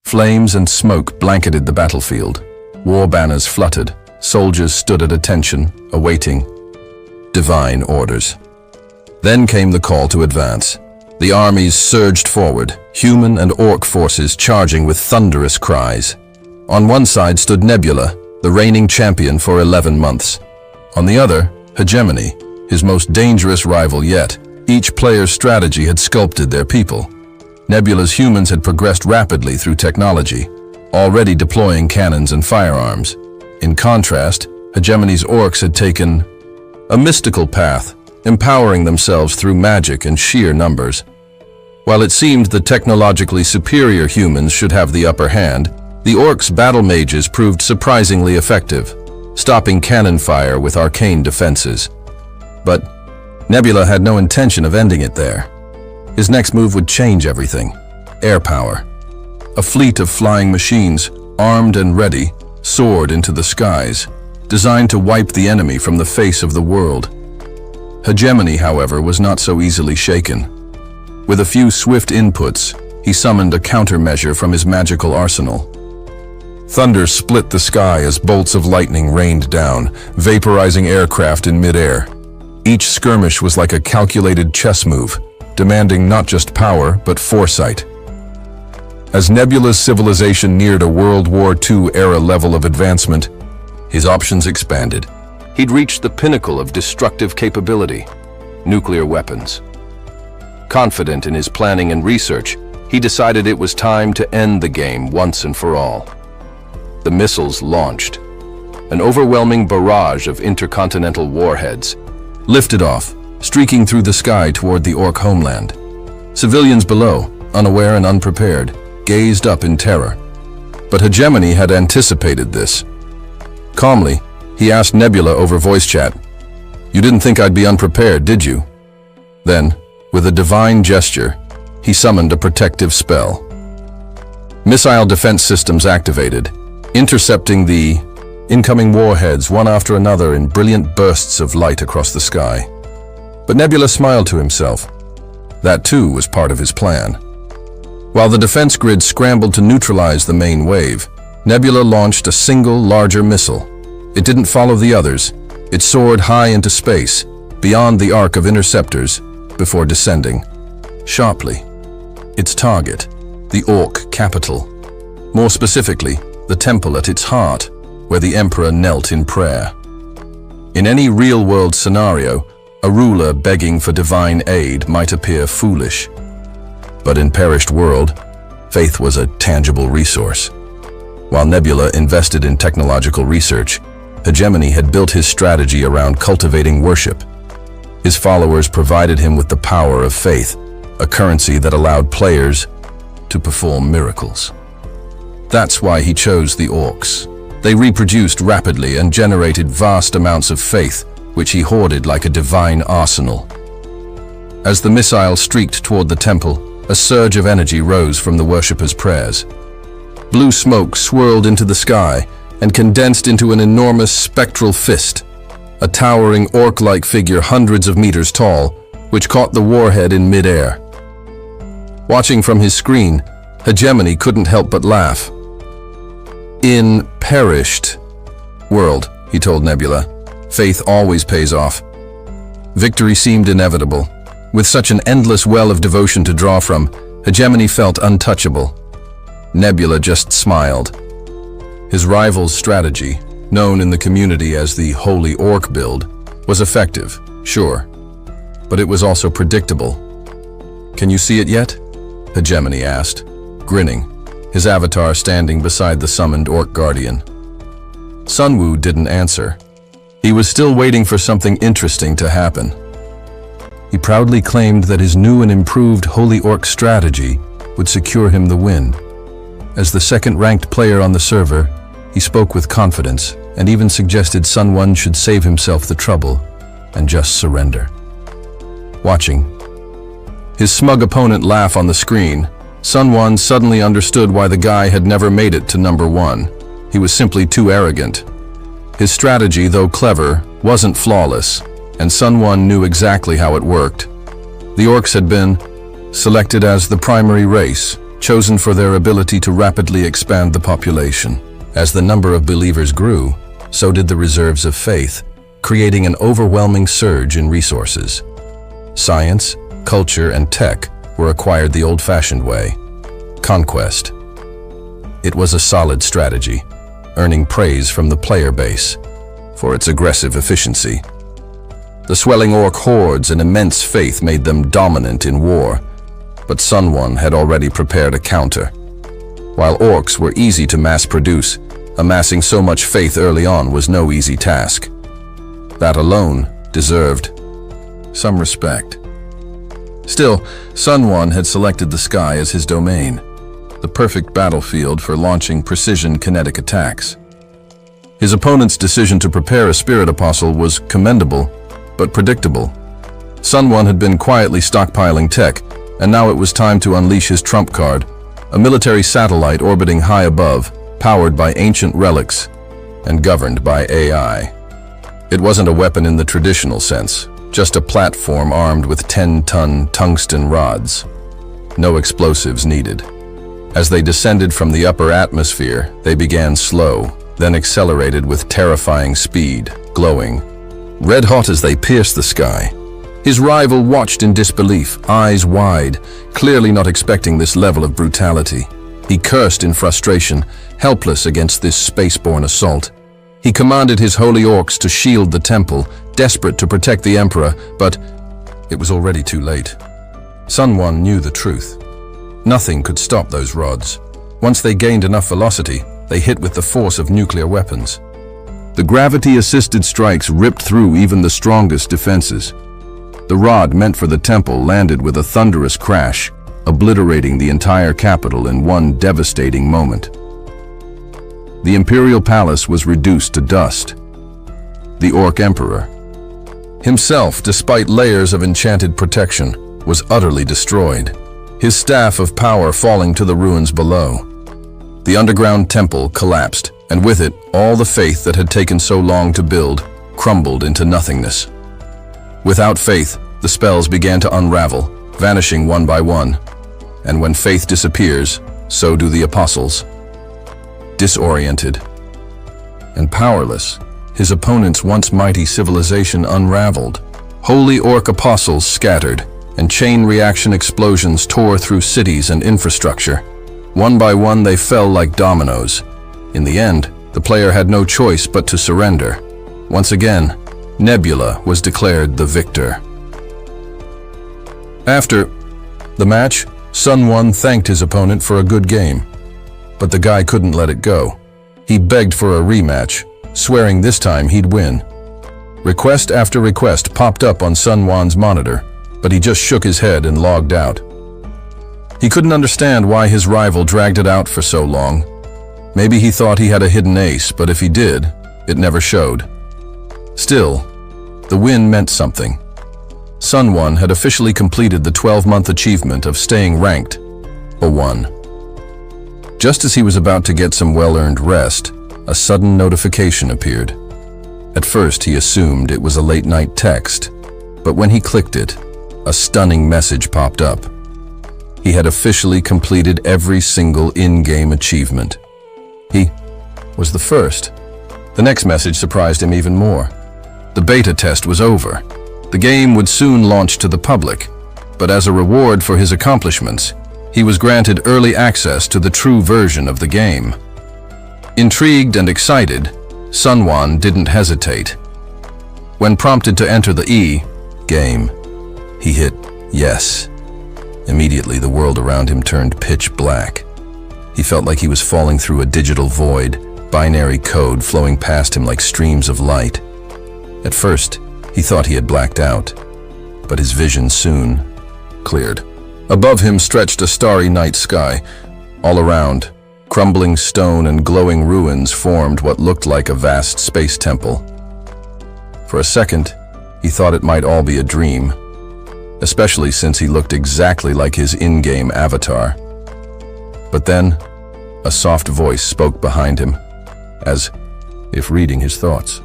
Flames and smoke blanketed the battlefield. War banners fluttered. Soldiers stood at attention, awaiting divine orders. Then came the call to advance. The armies surged forward, human and orc forces charging with thunderous cries. On one side stood Nebula, the reigning champion for 11 months. On the other, Hegemony, his most dangerous rival yet. Each player's strategy had sculpted their people. Nebula's humans had progressed rapidly through technology, already deploying cannons and firearms. In contrast, Hegemony's orcs had taken a mystical path, empowering themselves through magic and sheer numbers. While it seemed the technologically superior humans should have the upper hand, the orcs' battle mages proved surprisingly effective, stopping cannon fire with arcane defenses. But Nebula had no intention of ending it there. His next move would change everything. Air power. A fleet of flying machines, armed and ready, soared into the skies, designed to wipe the enemy from the face of the world. Hegemony, however, was not so easily shaken. With a few swift inputs, he summoned a countermeasure from his magical arsenal. Thunder split the sky as bolts of lightning rained down, vaporizing aircraft in midair. Each skirmish was like a calculated chess move, demanding not just power, but foresight. As Nebula's civilization neared a World War II-era level of advancement, his options expanded. He'd reached the pinnacle of destructive capability, nuclear weapons. Confident in his planning and research, he decided it was time to end the game once and for all. The missiles launched. An overwhelming barrage of intercontinental warheads lifted off, streaking through the sky toward the orc homeland. Civilians below, unaware and unprepared, gazed up in terror. But Hegemony had anticipated this. Calmly, he asked Nebula over voice chat, "You didn't think I'd be unprepared, did you?" Then, with a divine gesture, he summoned a protective spell. Missile defense systems activated, intercepting the incoming warheads one after another in brilliant bursts of light across the sky. But Nebula smiled to himself. That too was part of his plan. While the defense grid scrambled to neutralize the main wave, Nebula launched a single, larger missile. It didn't follow the others. It soared high into space, beyond the arc of interceptors, before descending. Sharply. Its target, the orc capital. More specifically, the temple at its heart, where the emperor knelt in prayer. In any real-world scenario, a ruler begging for divine aid might appear foolish. But in perished world, faith was a tangible resource. While Nebula invested in technological research, Hegemony had built his strategy around cultivating worship. His followers provided him with the power of faith, a currency that allowed players to perform miracles. That's why he chose the orcs. They reproduced rapidly and generated vast amounts of faith, which he hoarded like a divine arsenal. As the missile streaked toward the temple, a surge of energy rose from the worshippers' prayers. Blue smoke swirled into the sky and condensed into an enormous spectral fist, a towering orc-like figure hundreds of meters tall, which caught the warhead in midair. Watching from his screen, Hegemony couldn't help but laugh. "In perished world," he told Nebula, "faith always pays off." Victory seemed inevitable. With such an endless well of devotion to draw from, Hegemony felt untouchable. Nebula just smiled. His rival's strategy, known in the community as the Holy Orc build, was effective, sure, but it was also predictable. "Can you see it yet?" Hegemony asked, grinning, his avatar standing beside the summoned Orc Guardian. Sunwoo didn't answer. He was still waiting for something interesting to happen. He proudly claimed that his new and improved Holy Orc strategy would secure him the win. As the second-ranked player on the server, he spoke with confidence and even suggested Sunwoo should save himself the trouble and just surrender. Watching his smug opponent laugh on the screen, Sunwoo suddenly understood why the guy had never made it to #1. He was simply too arrogant. His strategy, though clever, wasn't flawless, and Sunwoo knew exactly how it worked. The orcs had been selected as the primary race, chosen for their ability to rapidly expand the population. As the number of believers grew, so did the reserves of faith, creating an overwhelming surge in resources. Science, culture, and tech were acquired the old-fashioned way: conquest. It was a solid strategy, earning praise from the player base for its aggressive efficiency. The swelling orc hordes and immense faith made them dominant in war, but Sun One had already prepared a counter. While orcs were easy to mass-produce, amassing so much faith early on was no easy task. That alone deserved some respect. Still, Sun One had selected the sky as his domain, the perfect battlefield for launching precision kinetic attacks. His opponent's decision to prepare a spirit apostle was commendable, but predictable. Sun One had been quietly stockpiling tech, and now it was time to unleash his trump card, a military satellite orbiting high above, powered by ancient relics and governed by AI. It wasn't a weapon in the traditional sense, just a platform armed with 10-ton tungsten rods. No explosives needed. As they descended from the upper atmosphere, they began slow, then accelerated with terrifying speed, glowing red-hot as they pierced the sky. His rival watched in disbelief, eyes wide, clearly not expecting this level of brutality. He cursed in frustration, helpless against this spaceborne assault. He commanded his holy orcs to shield the temple, desperate to protect the Emperor, but it was already too late. Sun One knew the truth. Nothing could stop those rods. Once they gained enough velocity, they hit with the force of nuclear weapons. The gravity-assisted strikes ripped through even the strongest defenses. The rod meant for the temple landed with a thunderous crash, obliterating the entire capital in one devastating moment. The imperial palace was reduced to dust. The Orc Emperor himself, despite layers of enchanted protection, was utterly destroyed, his staff of power falling to the ruins below. The underground temple collapsed, and with it, all the faith that had taken so long to build crumbled into nothingness. Without faith, the spells began to unravel, vanishing one by one. And when faith disappears, so do the apostles. Disoriented and powerless, his opponent's once mighty civilization unraveled. Holy orc apostles scattered, and chain reaction explosions tore through cities and infrastructure. One by one, they fell like dominoes. In the end, the player had no choice but to surrender. Once again, Nebula was declared the victor. After the match, Sun One thanked his opponent for a good game. But the guy couldn't let it go. He begged for a rematch, swearing this time he'd win. Request after request popped up on Sun One's monitor, but he just shook his head and logged out. He couldn't understand why his rival dragged it out for so long. Maybe he thought he had a hidden ace, but if he did, it never showed. Still, the win meant something. Sun One had officially completed the 12-month achievement of staying ranked a 1. Just as he was about to get some well-earned rest, a sudden notification appeared. At first, he assumed it was a late-night text, but when he clicked it, a stunning message popped up. He had officially completed every single in-game achievement. He was the first. The next message surprised him even more. The beta test was over. The game would soon launch to the public, but as a reward for his accomplishments, he was granted early access to the true version of the game. Intrigued and excited, Sun One didn't hesitate. When prompted to enter the game, he hit yes. Immediately, the world around him turned pitch black. He felt like he was falling through a digital void, binary code flowing past him like streams of light. At first, he thought he had blacked out, but his vision soon cleared. Above him stretched a starry night sky. All around, crumbling stone and glowing ruins formed what looked like a vast space temple. For a second, he thought it might all be a dream, especially since he looked exactly like his in-game avatar. But then, a soft voice spoke behind him, as if reading his thoughts.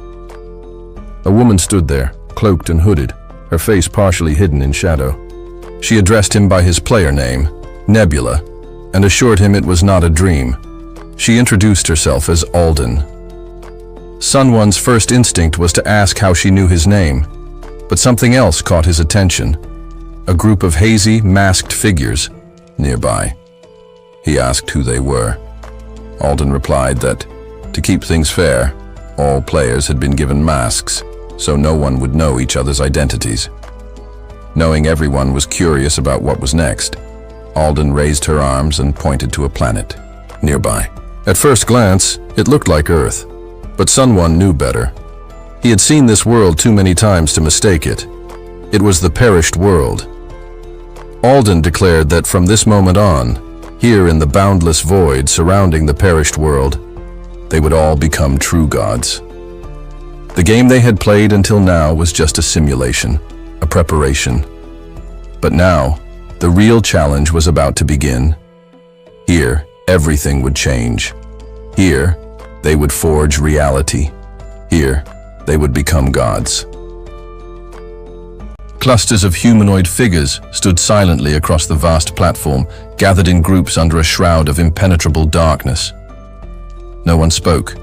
A woman stood there, cloaked and hooded, her face partially hidden in shadow. She addressed him by his player name, Nebula, and assured him it was not a dream. She introduced herself as Alden. Sunwon's first instinct was to ask how she knew his name, but something else caught his attention. A group of hazy, masked figures nearby. He asked who they were. Alden replied that, to keep things fair, all players had been given masks, so no one would know each other's identities. Knowing everyone was curious about what was next, Alden raised her arms and pointed to a planet nearby. At first glance, it looked like Earth, but Sunwon knew better. He had seen this world too many times to mistake it. It was the perished world. Alden declared that from this moment on, here in the boundless void surrounding the perished world, they would all become true gods. The game they had played until now was just a simulation, a preparation. But now, the real challenge was about to begin. Here, everything would change. Here, they would forge reality. Here, they would become gods. Clusters of humanoid figures stood silently across the vast platform, gathered in groups under a shroud of impenetrable darkness. No one spoke.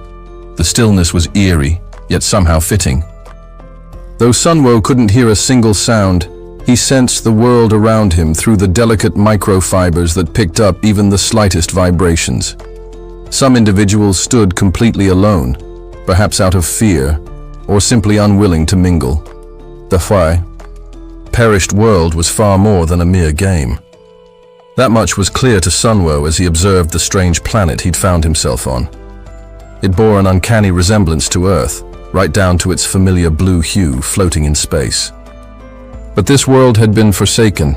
The stillness was eerie, yet somehow fitting. Though Sunwo couldn't hear a single sound, he sensed the world around him through the delicate microfibers that picked up even the slightest vibrations. Some individuals stood completely alone, perhaps out of fear, or simply unwilling to mingle. The perished world was far more than a mere game. That much was clear to Sunwo as he observed the strange planet he'd found himself on. It bore an uncanny resemblance to Earth, right down to its familiar blue hue floating in space. But this world had been forsaken,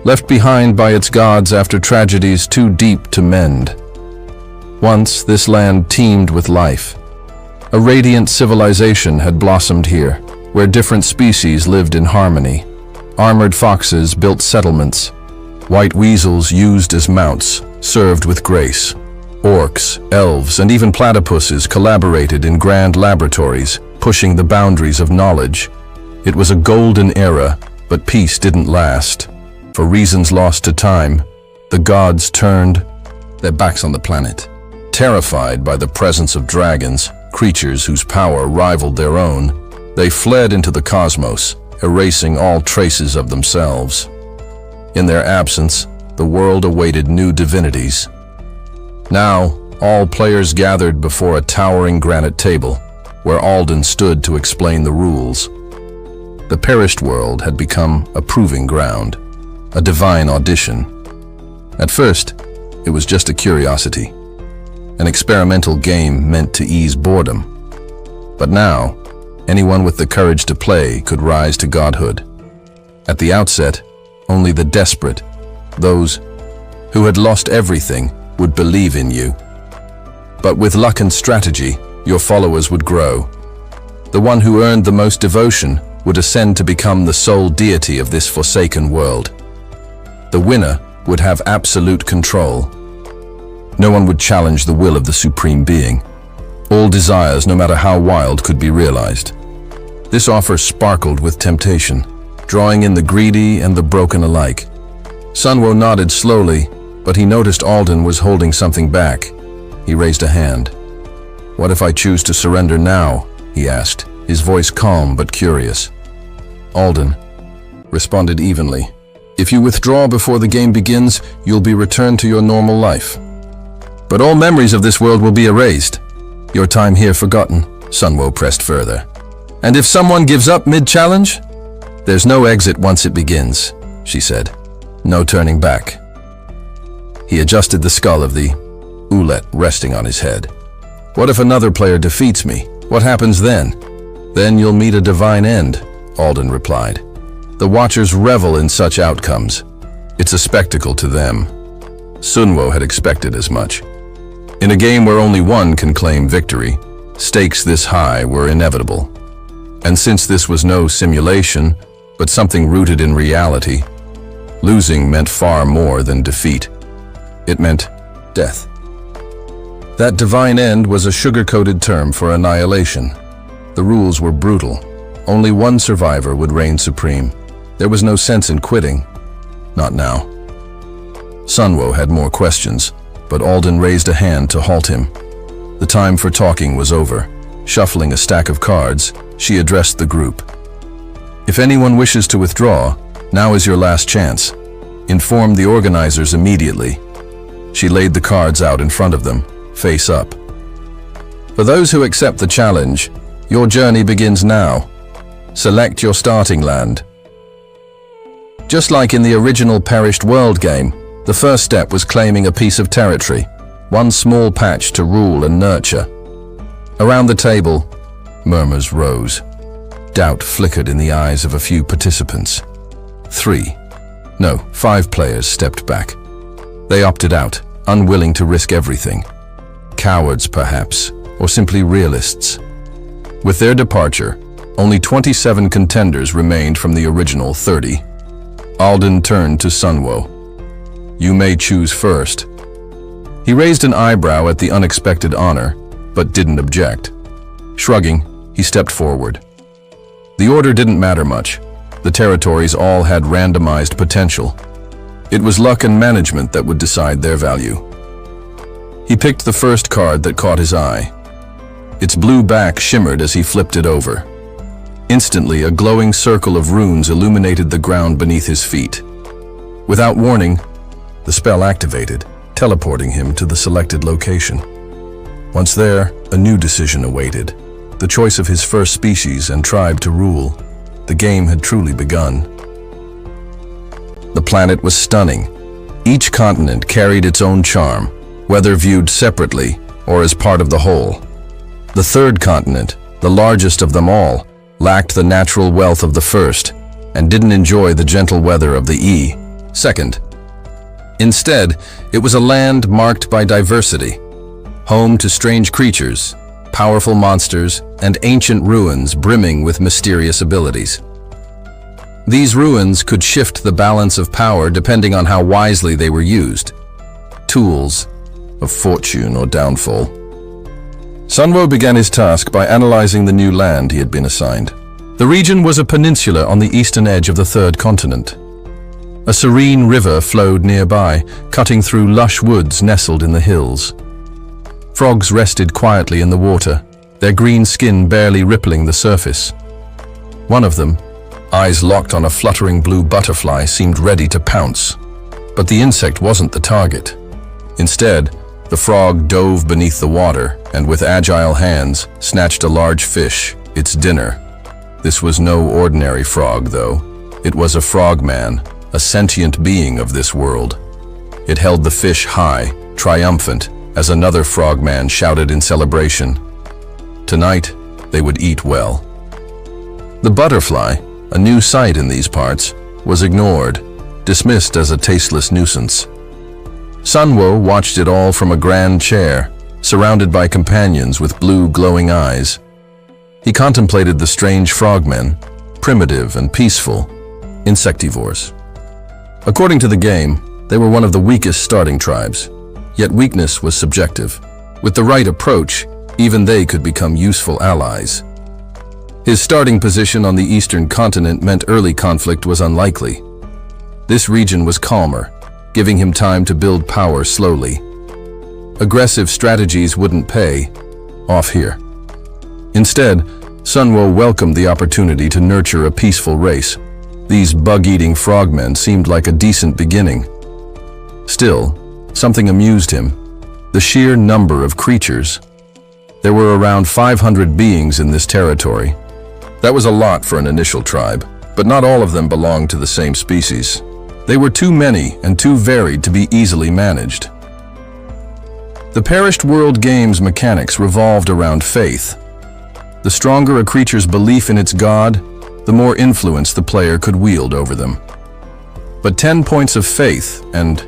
left behind by its gods after tragedies too deep to mend. Once, this land teemed with life. A radiant civilization had blossomed here, where different species lived in harmony. Armored foxes built settlements. White weasels used as mounts, served with grace. Orcs, elves, and even platypuses collaborated in grand laboratories, pushing the boundaries of knowledge. It was a golden era, but peace didn't last. For reasons lost to time, the gods turned their backs on the planet. Terrified by the presence of dragons, creatures whose power rivaled their own, they fled into the cosmos, erasing all traces of themselves. In their absence, the world awaited new divinities. Now, all players gathered before a towering granite table, where Alden stood to explain the rules. The perished world had become a proving ground, a divine audition. At first, it was just a curiosity, an experimental game meant to ease boredom. But now, anyone with the courage to play could rise to godhood. At the outset, only the desperate, those who had lost everything, would believe in you. But with luck and strategy, your followers would grow. The one who earned the most devotion would ascend to become the sole deity of this forsaken world. The winner would have absolute control. No one would challenge the will of the supreme being. All desires, no matter how wild, could be realized. This offer sparkled with temptation, drawing in the greedy and the broken alike. Sunwo nodded slowly, but he noticed Alden was holding something back. He raised a hand. "What if I choose to surrender now?" he asked, his voice calm but curious. Alden responded evenly. "If you withdraw before the game begins, you'll be returned to your normal life. But all memories of this world will be erased. Your time here forgotten," Sunwo pressed further. "And if someone gives up mid-challenge? There's no exit once it begins," she said. "No turning back." He adjusted the skull of the Ulet resting on his head. "What if another player defeats me? What happens then?" "Then you'll meet a divine end," Alden replied. "The Watchers revel in such outcomes. It's a spectacle to them." Sunwo had expected as much. In a game where only one can claim victory, stakes this high were inevitable. And since this was no simulation, but something rooted in reality, losing meant far more than defeat. It meant death. That divine end was a sugar-coated term for annihilation. The rules were brutal. Only one survivor would reign supreme. There was no sense in quitting. Not now. Sunwo had more questions, but Alden raised a hand to halt him. The time for talking was over. Shuffling a stack of cards, she addressed the group. If anyone wishes to withdraw, now is your last chance. Inform the organizers immediately. She laid the cards out in front of them, face up. For those who accept the challenge, your journey begins now. Select your starting land. Just like in the original Perished World game, the first step was claiming a piece of territory, one small patch to rule and nurture. Around the table, murmurs rose. Doubt flickered in the eyes of a few participants. 5 players stepped back. They opted out, unwilling to risk everything. Cowards, perhaps, or simply realists. With their departure, only 27 contenders remained from the original 30. Alden turned to Sunwo. You may choose first. He raised an eyebrow at the unexpected honor, but didn't object. Shrugging, he stepped forward. The order didn't matter much. The territories all had randomized potential. It was luck and management that would decide their value. He picked the first card that caught his eye. Its blue back shimmered as he flipped it over. Instantly, a glowing circle of runes illuminated the ground beneath his feet. Without warning, the spell activated, teleporting him to the selected location. Once there, a new decision awaited. The choice of his first species and tribe to rule. The game had truly begun. The planet was stunning. Each continent carried its own charm, whether viewed separately or as part of the whole. The third continent, the largest of them all, lacked the natural wealth of the first and didn't enjoy the gentle weather of the second. Instead, it was a land marked by diversity, home to strange creatures, powerful monsters, and ancient ruins brimming with mysterious abilities. These ruins could shift the balance of power depending on how wisely they were used. Tools of fortune or downfall. Sunwo began his task by analyzing the new land he had been assigned. The region was a peninsula on the eastern edge of the third continent. A serene river flowed nearby, cutting through lush woods nestled in the hills. Frogs rested quietly in the water, their green skin barely rippling the surface. One of them, eyes locked on a fluttering blue butterfly, seemed ready to pounce. But the insect wasn't the target. Instead, the frog dove beneath the water and with agile hands snatched a large fish, its dinner. This was no ordinary frog, though. It was a frogman, a sentient being of this world. It held the fish high, triumphant, as another frogman shouted in celebration. Tonight, they would eat well. The butterfly, a new sight in these parts, was ignored, dismissed as a tasteless nuisance. Sunwo watched it all from a grand chair, surrounded by companions with blue glowing eyes. He contemplated the strange frogmen, primitive and peaceful, insectivores. According to the game, they were one of the weakest starting tribes, yet weakness was subjective. With the right approach, even they could become useful allies. His starting position on the eastern continent meant early conflict was unlikely. This region was calmer, giving him time to build power slowly. Aggressive strategies wouldn't pay off here. Instead, Sunwo welcomed the opportunity to nurture a peaceful race. These bug-eating frogmen seemed like a decent beginning. Still, something amused him: the sheer number of creatures. There were around 500 beings in this territory. That was a lot for an initial tribe, but not all of them belonged to the same species. They were too many and too varied to be easily managed. The Perished World game's mechanics revolved around faith. The stronger a creature's belief in its god, the more influence the player could wield over them. But 10 points of faith and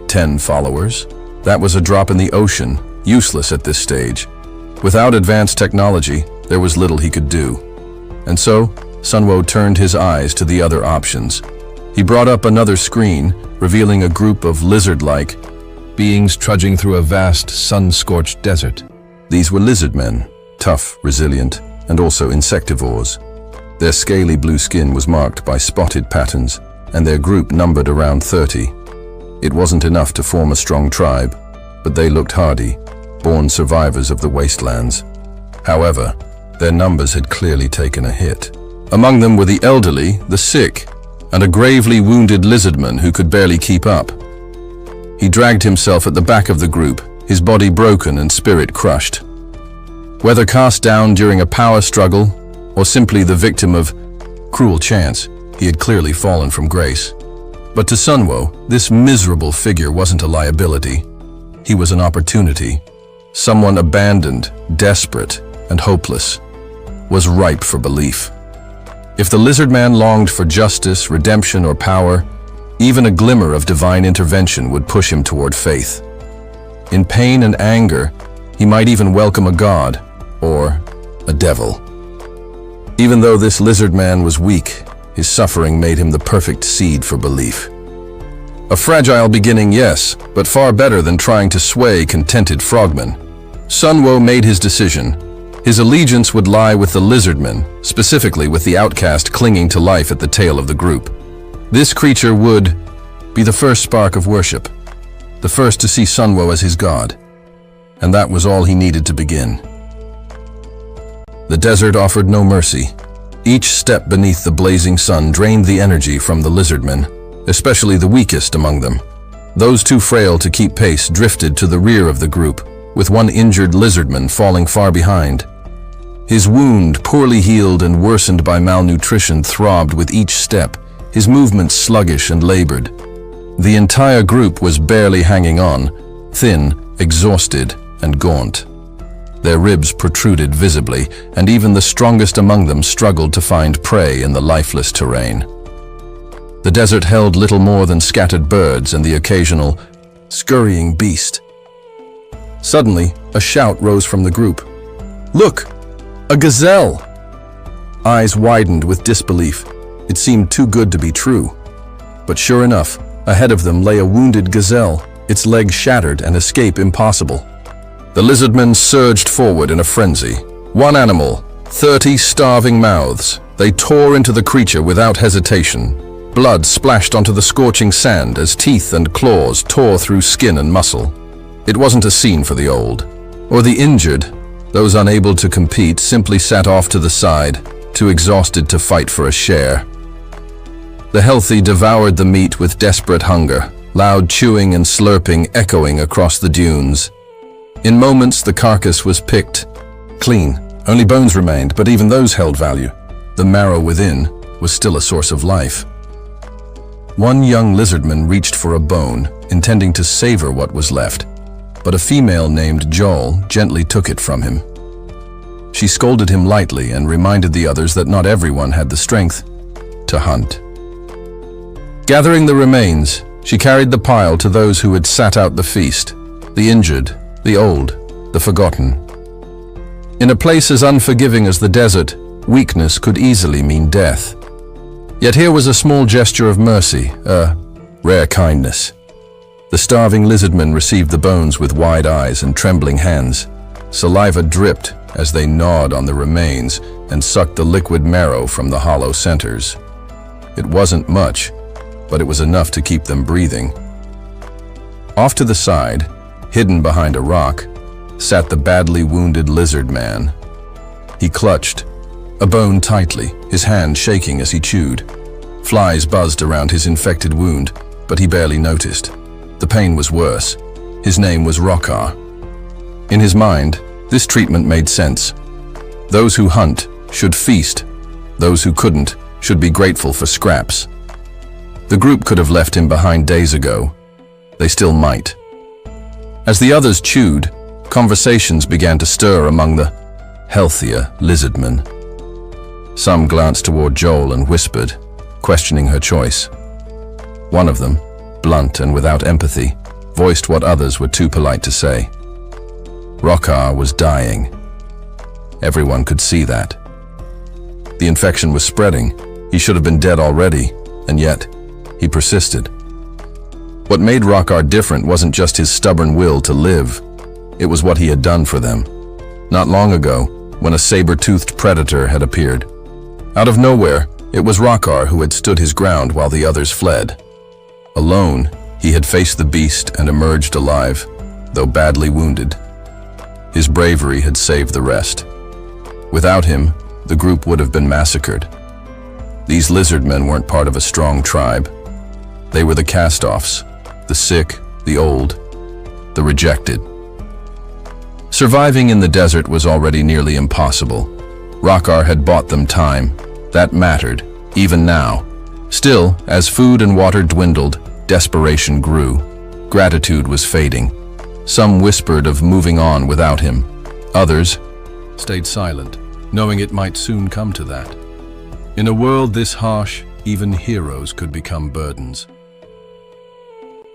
10 followers? That was a drop in the ocean, useless at this stage. Without advanced technology, there was little he could do. And so, Sunwo turned his eyes to the other options. He brought up another screen, revealing a group of lizard-like beings trudging through a vast, sun-scorched desert. These were lizardmen, tough, resilient, and also insectivores. Their scaly blue skin was marked by spotted patterns, and their group numbered around 30. It wasn't enough to form a strong tribe, but they looked hardy, born survivors of the wastelands. However, their numbers had clearly taken a hit. Among them were the elderly, the sick, and a gravely wounded lizardman who could barely keep up. He dragged himself at the back of the group, his body broken and spirit crushed. Whether cast down during a power struggle, or simply the victim of cruel chance, he had clearly fallen from grace. But to Sunwo, this miserable figure wasn't a liability. He was an opportunity. Someone abandoned, desperate, and hopeless, was ripe for belief. If the lizard man longed for justice, redemption, or power, even a glimmer of divine intervention would push him toward faith. In pain and anger, he might even welcome a god, or a devil. Even though this lizard man was weak, his suffering made him the perfect seed for belief. A fragile beginning, yes, but far better than trying to sway contented frogmen. Sunwo made his decision. His allegiance would lie with the lizardmen, specifically with the outcast clinging to life at the tail of the group. This creature would be the first spark of worship, the first to see Sunwo as his god. And that was all he needed to begin. The desert offered no mercy. Each step beneath the blazing sun drained the energy from the lizardmen, especially the weakest among them. Those too frail to keep pace drifted to the rear of the group, with one injured lizardman falling far behind. His wound, poorly healed and worsened by malnutrition, throbbed with each step, his movements sluggish and labored. The entire group was barely hanging on, thin, exhausted, and gaunt. Their ribs protruded visibly, and even the strongest among them struggled to find prey in the lifeless terrain. The desert held little more than scattered birds and the occasional scurrying beast. Suddenly, a shout rose from the group. "Look! A gazelle!" Eyes widened with disbelief. It seemed too good to be true. But sure enough, ahead of them lay a wounded gazelle, its legs shattered and escape impossible. The lizardmen surged forward in a frenzy. One animal, 30 starving mouths. They tore into the creature without hesitation. Blood splashed onto the scorching sand as teeth and claws tore through skin and muscle. It wasn't a scene for the old or the injured. Those unable to compete simply sat off to the side, too exhausted to fight for a share. The healthy devoured the meat with desperate hunger, loud chewing and slurping echoing across the dunes. In moments, the carcass was picked clean. Only bones remained, but even those held value. The marrow within was still a source of life. One young lizardman reached for a bone, intending to savor what was left, but a female named Joel gently took it from him. She scolded him lightly and reminded the others that not everyone had the strength to hunt. Gathering the remains, she carried the pile to those who had sat out the feast, the injured, the old, the forgotten. In a place as unforgiving as the desert, weakness could easily mean death. Yet here was a small gesture of mercy, a rare kindness. The starving lizardmen received the bones with wide eyes and trembling hands. Saliva dripped as they gnawed on the remains and sucked the liquid marrow from the hollow centers. It wasn't much, but it was enough to keep them breathing. Off to the side, hidden behind a rock, sat the badly wounded lizard man. He clutched a bone tightly, his hand shaking as he chewed. Flies buzzed around his infected wound, but he barely noticed. The pain was worse. His name was Rockar. In his mind, this treatment made sense. Those who hunt should feast. Those who couldn't should be grateful for scraps. The group could have left him behind days ago. They still might. As the others chewed, conversations began to stir among the healthier lizardmen. Some glanced toward Joel and whispered, questioning her choice. One of them, blunt and without empathy, voiced what others were too polite to say. Rockar was dying. Everyone could see that. The infection was spreading. He should have been dead already, and yet he persisted. What made Rockar different wasn't just his stubborn will to live. It was what he had done for them. Not long ago, when a saber-toothed predator had appeared. Out of nowhere, it was Rockar who had stood his ground while the others fled. Alone, He had faced the beast and emerged alive, though badly wounded. His bravery had saved the rest. Without him, the group would have been massacred. These lizard men weren't part of a strong tribe. They were the cast-offs, the sick, the old, the rejected. Surviving in the desert was already nearly impossible. Rockar had bought them time. That mattered, even now. Still, as food and water dwindled, desperation grew. Gratitude was fading. Some whispered of moving on without him. Others stayed silent, knowing it might soon come to that. In a world this harsh, even heroes could become burdens.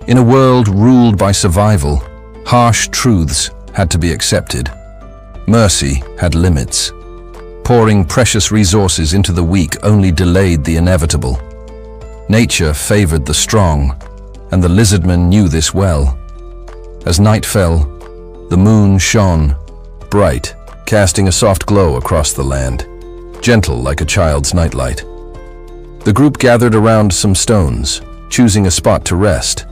In a world ruled by survival, harsh truths had to be accepted. Mercy had limits. Pouring precious resources into the weak only delayed the inevitable. Nature favored the strong, and the lizardmen knew this well. As night fell, the moon shone, bright, casting a soft glow across the land, gentle like a child's nightlight. The group gathered around some stones, choosing a spot to rest.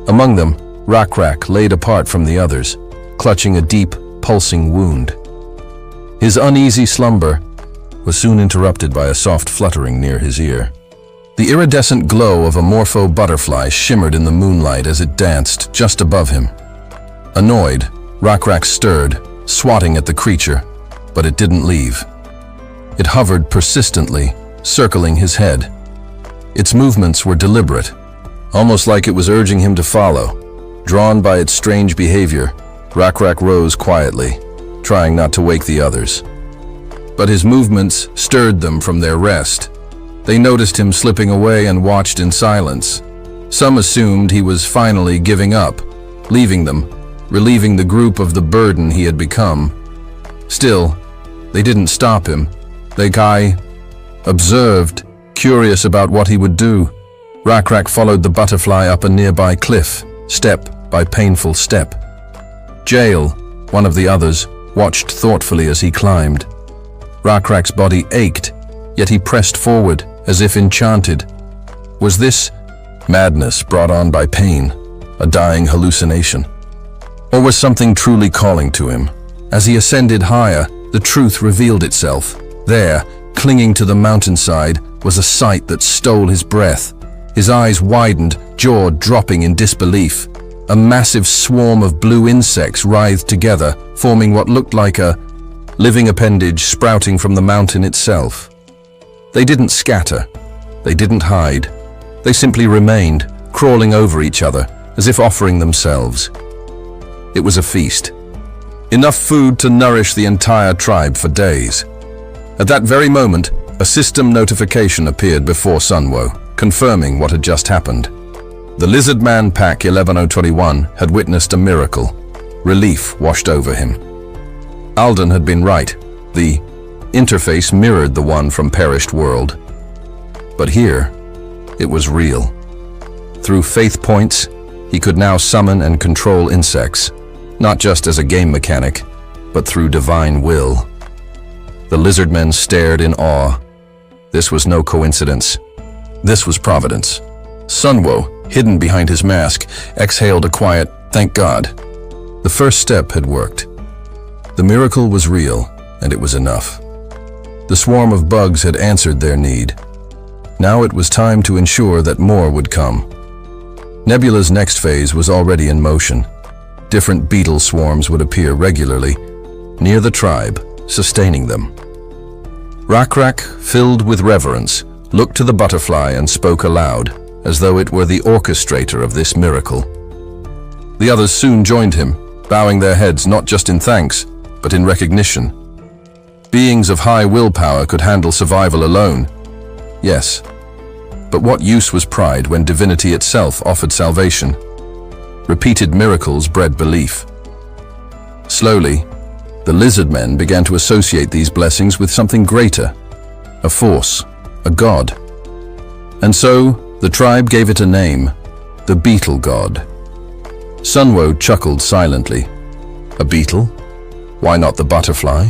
Among them, Rakrak laid apart from the others, clutching a deep, pulsing wound. His uneasy slumber was soon interrupted by a soft fluttering near his ear. The iridescent glow of a morpho butterfly shimmered in the moonlight as it danced just above him. Annoyed, Rakrak stirred, swatting at the creature, but it didn't leave. It hovered persistently, circling his head. Its movements were deliberate, almost like it was urging him to follow. Drawn by its strange behavior, Rakrak rose quietly, trying not to wake the others. But his movements stirred them from their rest. They noticed him slipping away and watched in silence. Some assumed he was finally giving up, leaving them, relieving the group of the burden he had become. Still, they didn't stop him. They observed, curious about what he would do. Rakrak followed the butterfly up a nearby cliff, step by painful step. Jail, one of the others, watched thoughtfully as he climbed. Rakrak's body ached, yet he pressed forward, as if enchanted. Was this madness brought on by pain, a dying hallucination? Or was something truly calling to him? As he ascended higher, the truth revealed itself. There, clinging to the mountainside, was a sight that stole his breath. His eyes widened, jaw dropping in disbelief. A massive swarm of blue insects writhed together, forming what looked like a living appendage sprouting from the mountain itself. They didn't scatter. They didn't hide. They simply remained, crawling over each other, as if offering themselves. It was a feast. Enough food to nourish the entire tribe for days. At that very moment, a system notification appeared before Sunwo, confirming what had just happened. The Lizard Man Pack 11021 had witnessed a miracle. Relief washed over him. Alden had been right. The interface mirrored the one from Perished World. But here, it was real. Through faith points, he could now summon and control insects, not just as a game mechanic, but through divine will. The lizardmen stared in awe. This was no coincidence. This was providence. Sunwo, hidden behind his mask, exhaled a quiet, "Thank God." The first step had worked. The miracle was real, and it was enough. The swarm of bugs had answered their need. Now it was time to ensure that more would come. Nebula's next phase was already in motion. Different beetle swarms would appear regularly, near the tribe, sustaining them. Rakrak, filled with reverence, looked to the butterfly and spoke aloud, as though it were the orchestrator of this miracle. The others soon joined him, bowing their heads not just in thanks, but in recognition. Beings of high willpower could handle survival alone. Yes, but what use was pride when divinity itself offered salvation? Repeated miracles bred belief. Slowly, the lizard men began to associate these blessings with something greater, a force, a god. And so, the tribe gave it a name, the Beetle God. Sunwo chuckled silently. A beetle? Why not the butterfly?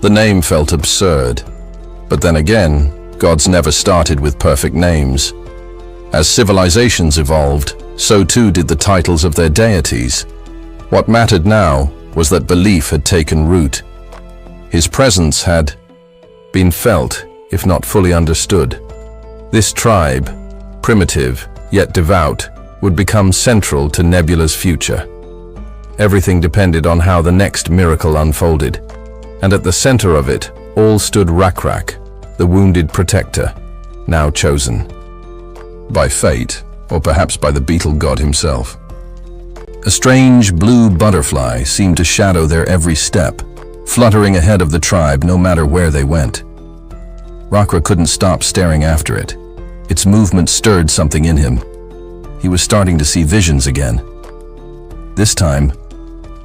The name felt absurd. But then again, gods never started with perfect names. As civilizations evolved, So too did the titles of their deities. What mattered now was that belief had taken root. His presence had been felt, if not fully understood. This tribe, primitive yet devout, would become central to Nebula's future. Everything depended on how the next miracle unfolded, and at the center of it all stood Rakrak, the wounded protector, now chosen. By fate, or perhaps by the beetle god himself. A strange blue butterfly seemed to shadow their every step, fluttering ahead of the tribe no matter where they went. Rakra couldn't stop staring after it. Its movement stirred something in him. He was starting to see visions again. This time,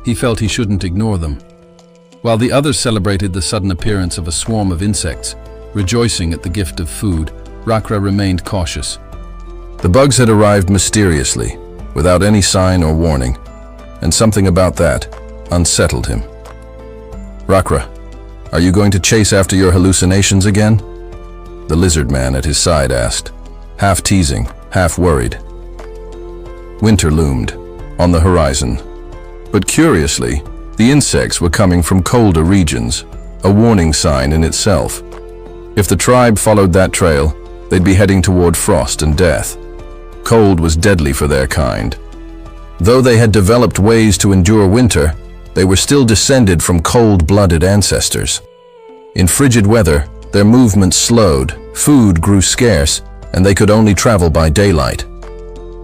he felt he shouldn't ignore them. While the others celebrated the sudden appearance of a swarm of insects, rejoicing at the gift of food, Rakra remained cautious. The bugs had arrived mysteriously, without any sign or warning, and something about that unsettled him. Rakra, are you going to chase after your hallucinations again? The lizard man at his side asked, half teasing, half worried. Winter loomed on the horizon, but curiously, the insects were coming from colder regions, a warning sign in itself. If the tribe followed that trail, they'd be heading toward frost and death. Cold was deadly for their kind. Though they had developed ways to endure winter, they were still descended from cold-blooded ancestors. In frigid weather, their movements slowed, food grew scarce, and they could only travel by daylight.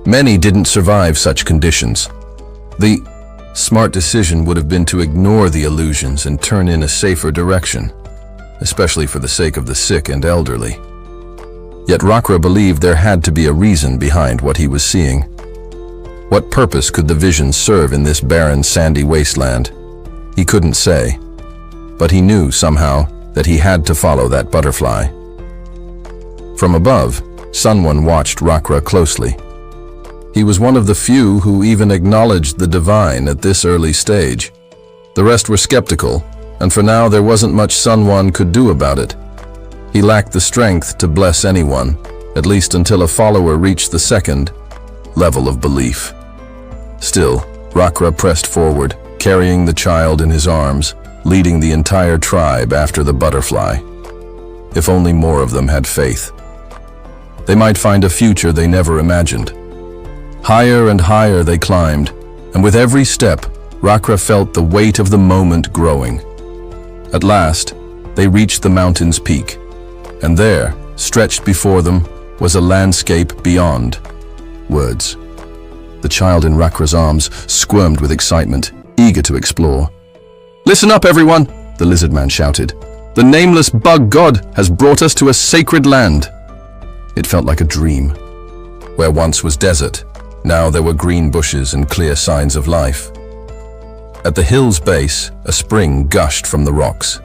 Many didn't survive such conditions. The smart decision would have been to ignore the illusions and turn in a safer direction, especially for the sake of the sick and elderly. Yet Rakra believed there had to be a reason behind what he was seeing. What purpose could the visions serve in this barren, sandy wasteland? He couldn't say, but he knew somehow that he had to follow that butterfly. From above, someone watched Rakra closely. He was one of the few who even acknowledged the divine at this early stage. The rest were skeptical, and for now there wasn't much someone could do about it. He lacked the strength to bless anyone, at least until a follower reached the second level of belief. Still, Rakra pressed forward, carrying the child in his arms, leading the entire tribe after the butterfly. If only more of them had faith. They might find a future they never imagined. Higher and higher they climbed, and with every step, Rakra felt the weight of the moment growing. At last, they reached the mountain's peak, and there, stretched before them, was a landscape beyond words. The child in Rakra's arms squirmed with excitement, eager to explore. "Listen up, everyone!" the lizard man shouted. "The nameless bug god has brought us to a sacred land." It felt like a dream. Where once was desert, now there were green bushes and clear signs of life. At the hill's base, a spring gushed from the rocks.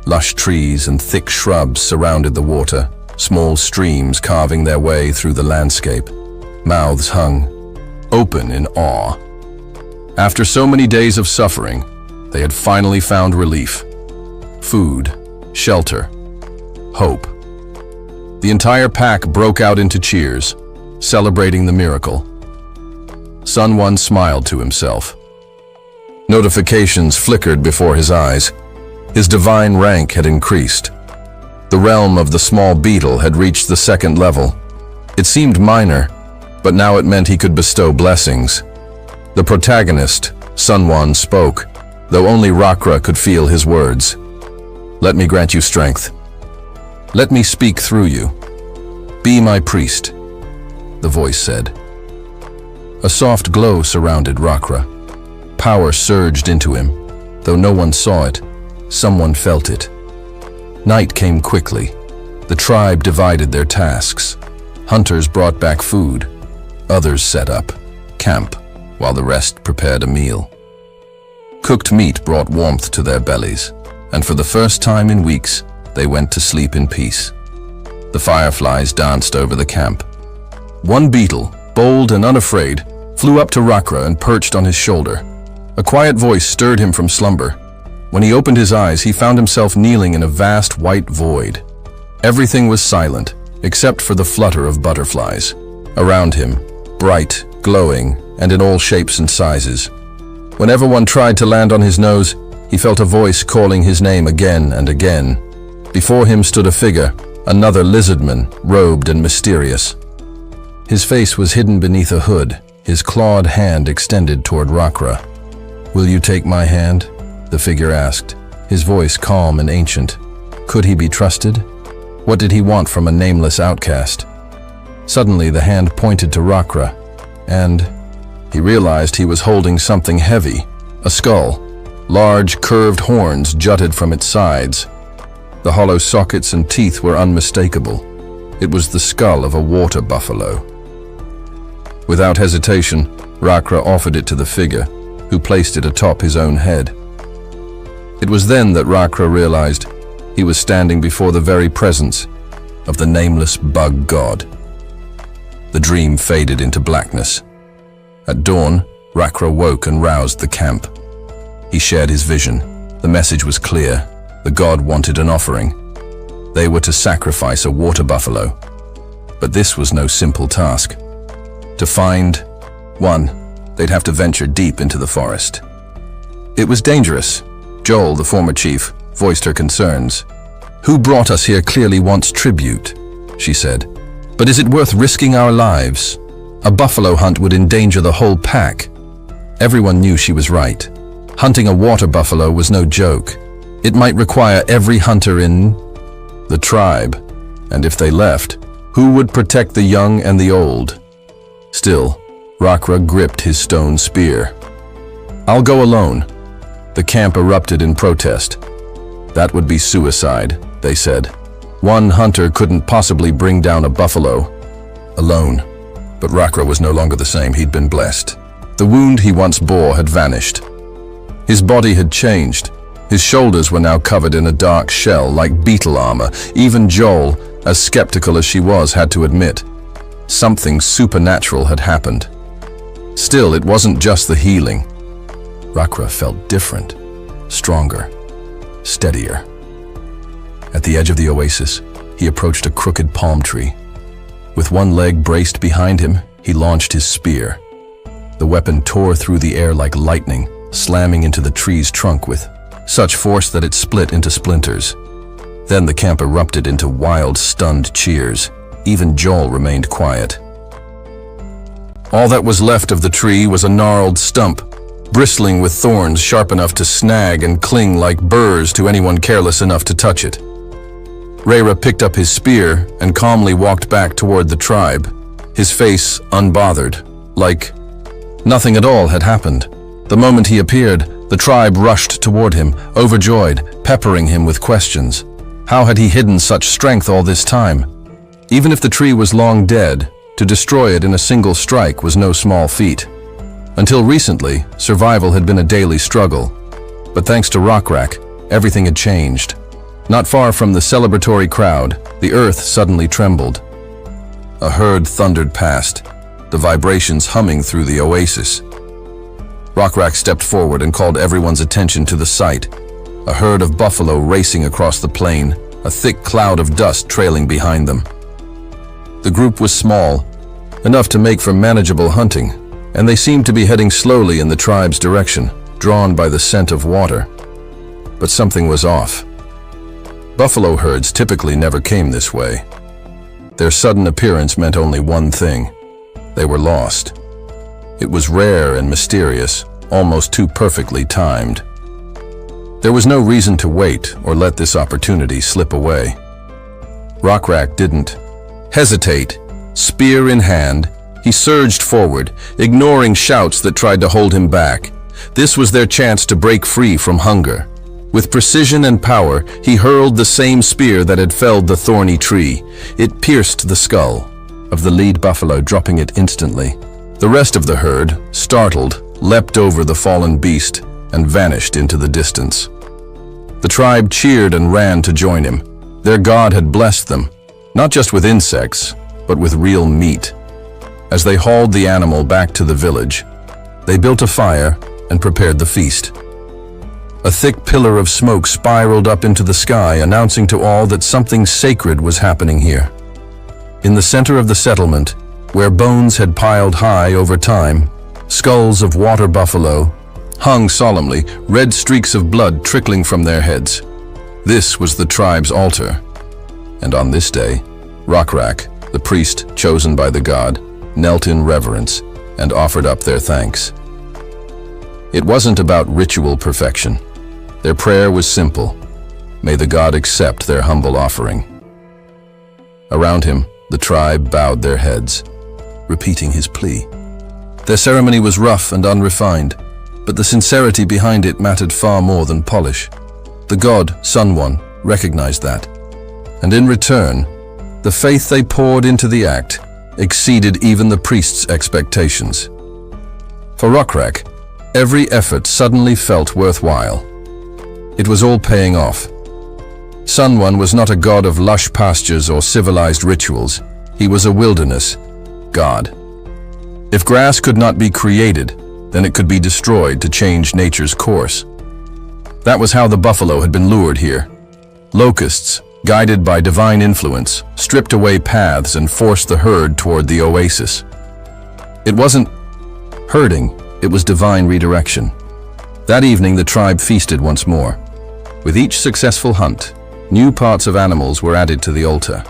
Lush trees and thick shrubs surrounded the water, small streams carving their way through the landscape. Mouths hung, open in awe. After so many days of suffering, they had finally found relief. Food, shelter, hope. The entire pack broke out into cheers, celebrating the miracle. Sun One smiled to himself. Notifications flickered before his eyes. His divine rank had increased. The realm of the small beetle had reached the second level. It seemed minor, but now it meant he could bestow blessings. The protagonist, Sun One, spoke, though only Rakra could feel his words. "Let me grant you strength. Let me speak through you. Be my priest," the voice said. A soft glow surrounded Rakra. Power surged into him. Though no one saw it, someone felt it. Night came quickly. The tribe divided their tasks. Hunters brought back food. Others set up camp, while the rest prepared a meal. Cooked meat brought warmth to their bellies, and for the first time in weeks, they went to sleep in peace. The fireflies danced over the camp. One beetle, bold and unafraid, flew up to Rakra and perched on his shoulder. A quiet voice stirred him from slumber. When he opened his eyes, he found himself kneeling in a vast white void. Everything was silent, except for the flutter of butterflies. Around him, bright, glowing, and in all shapes and sizes. Whenever one tried to land on his nose, he felt a voice calling his name again and again. Before him stood a figure, another lizardman, robed and mysterious. His face was hidden beneath a hood, his clawed hand extended toward Rakra. "Will you take my hand?" the figure asked, his voice calm and ancient. Could he be trusted? What did he want from a nameless outcast? Suddenly the hand pointed to Rakra, and he realized he was holding something heavy, a skull. Large, curved horns jutted from its sides. The hollow sockets and teeth were unmistakable. It was the skull of a water buffalo. Without hesitation, Rakra offered it to the figure, who placed it atop his own head. It was then that Rakra realized he was standing before the very presence of the nameless bug god. The dream faded into blackness. At dawn, Rakra woke and roused the camp. He shared his vision. The message was clear. The god wanted an offering. They were to sacrifice a water buffalo. But this was no simple task. To find one, they'd have to venture deep into the forest. It was dangerous. Joel, the former chief, voiced her concerns. "Who brought us here clearly wants tribute," she said. "But is it worth risking our lives? A buffalo hunt would endanger the whole pack." Everyone knew she was right. Hunting a water buffalo was no joke. It might require every hunter in the tribe, and if they left, who would protect the young and the old? Still, Rakra gripped his stone spear. "I'll go alone." The camp erupted in protest. That would be suicide, they said. One hunter couldn't possibly bring down a buffalo alone. But Rakra was no longer the same. He'd been blessed. The wound he once bore had vanished. His body had changed. His shoulders were now covered in a dark shell, like beetle armor. Even Joel, as skeptical as she was, had to admit something supernatural had happened. Still, it wasn't just the healing. Rakra felt different, stronger, steadier. At the edge of the oasis, he approached a crooked palm tree. With one leg braced behind him, he launched his spear. The weapon tore through the air like lightning, slamming into the tree's trunk with such force that it split into splinters. Then the camp erupted into wild, stunned cheers. Even Joel remained quiet. All that was left of the tree was a gnarled stump, bristling with thorns sharp enough to snag and cling like burrs to anyone careless enough to touch it. Rayra picked up his spear and calmly walked back toward the tribe, his face unbothered, like nothing at all had happened. The moment he appeared, the tribe rushed toward him, overjoyed, peppering him with questions. How had he hidden such strength all this time? Even if the tree was long dead, to destroy it in a single strike was no small feat. Until recently, survival had been a daily struggle. But thanks to Rockrak, everything had changed. Not far from the celebratory crowd, the earth suddenly trembled. A herd thundered past, the vibrations humming through the oasis. Rockrak stepped forward and called everyone's attention to the sight. A herd of buffalo racing across the plain, a thick cloud of dust trailing behind them. The group was small, enough to make for manageable hunting, and they seemed to be heading slowly in the tribe's direction, drawn by the scent of water. But something was off. Buffalo herds typically never came this way. Their sudden appearance meant only one thing. They were lost. It was rare and mysterious, almost too perfectly timed. There was no reason to wait or let this opportunity slip away. Rockrak didn't hesitate. Spear in hand, he surged forward, ignoring shouts that tried to hold him back. This was their chance to break free from hunger. With precision and power, he hurled the same spear that had felled the thorny tree. It pierced the skull of the lead buffalo, dropping it instantly. The rest of the herd, startled, leapt over the fallen beast and vanished into the distance. The tribe cheered and ran to join him. Their god had blessed them, not just with insects, but with real meat. As they hauled the animal back to the village, they built a fire and prepared the feast. A thick pillar of smoke spiraled up into the sky, announcing to all that something sacred was happening here. In the center of the settlement, where bones had piled high over time, skulls of water buffalo hung solemnly, red streaks of blood trickling from their heads. This was the tribe's altar. And on this day, Rokrak, the priest chosen by the god, knelt in reverence and offered up their thanks. It wasn't about ritual perfection. Their prayer was simple. May the god accept their humble offering. Around him, the tribe bowed their heads, repeating his plea. Their ceremony was rough and unrefined, but the sincerity behind it mattered far more than polish. The god, Sun One, recognized that. And in return, the faith they poured into the act exceeded even the priest's expectations. For Rokrak, every effort suddenly felt worthwhile. It was all paying off. Sun One was not a god of lush pastures or civilized rituals. He was a wilderness god. If grass could not be created, then it could be destroyed to change nature's course. That was how the buffalo had been lured here. Locusts, guided by divine influence, stripped away paths and forced the herd toward the oasis. It wasn't herding, it was divine redirection. That evening the tribe feasted once more. With each successful hunt, new parts of animals were added to the altar.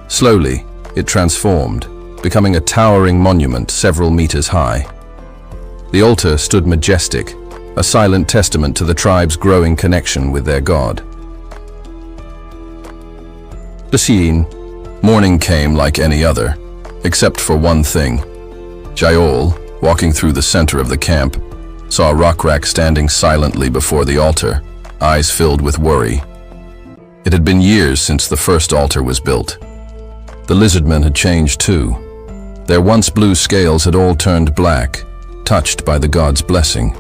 Slowly, it transformed, becoming a towering monument several meters high. The altar stood majestic, a silent testament to the tribe's growing connection with their god. The scene, morning came like any other, except for one thing. Yahello, walking through the center of the camp, saw Rokrak standing silently before the altar, eyes filled with worry. It had been years since the first altar was built. The lizardmen had changed too. Their once blue scales had all turned black, touched by the god's blessing.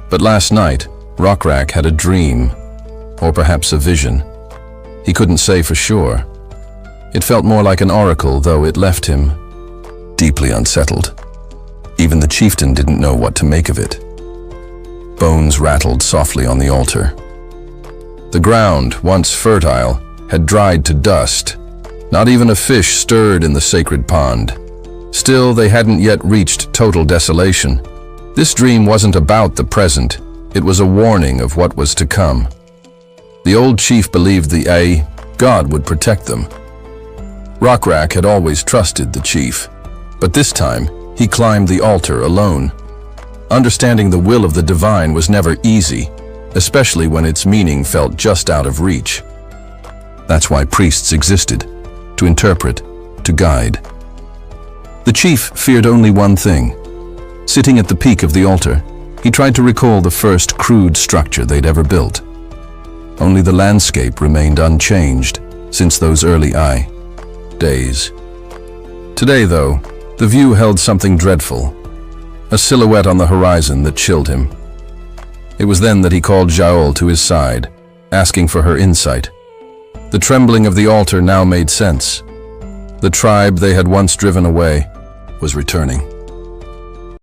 But last night, Rokrak had a dream, or perhaps a vision. He couldn't say for sure. It felt more like an oracle, though it left him deeply unsettled. Even the chieftain didn't know what to make of it. Bones rattled softly on the altar. The ground, once fertile, had dried to dust. Not even a fish stirred in the sacred pond. Still, they hadn't yet reached total desolation. This dream wasn't about the present. It was a warning of what was to come. The old chief believed the god would protect them. Rokrak had always trusted the chief, but this time he climbed the altar alone. Understanding the will of the divine was never easy, especially when its meaning felt just out of reach. That's why priests existed, to interpret, to guide. The chief feared only one thing. Sitting at the peak of the altar, he tried to recall the first crude structure they'd ever built. Only the landscape remained unchanged since those early days. Today, though, the view held something dreadful, a silhouette on the horizon that chilled him. It was then that he called Yahello to his side, asking for her insight. The trembling of the altar now made sense. The tribe they had once driven away was returning.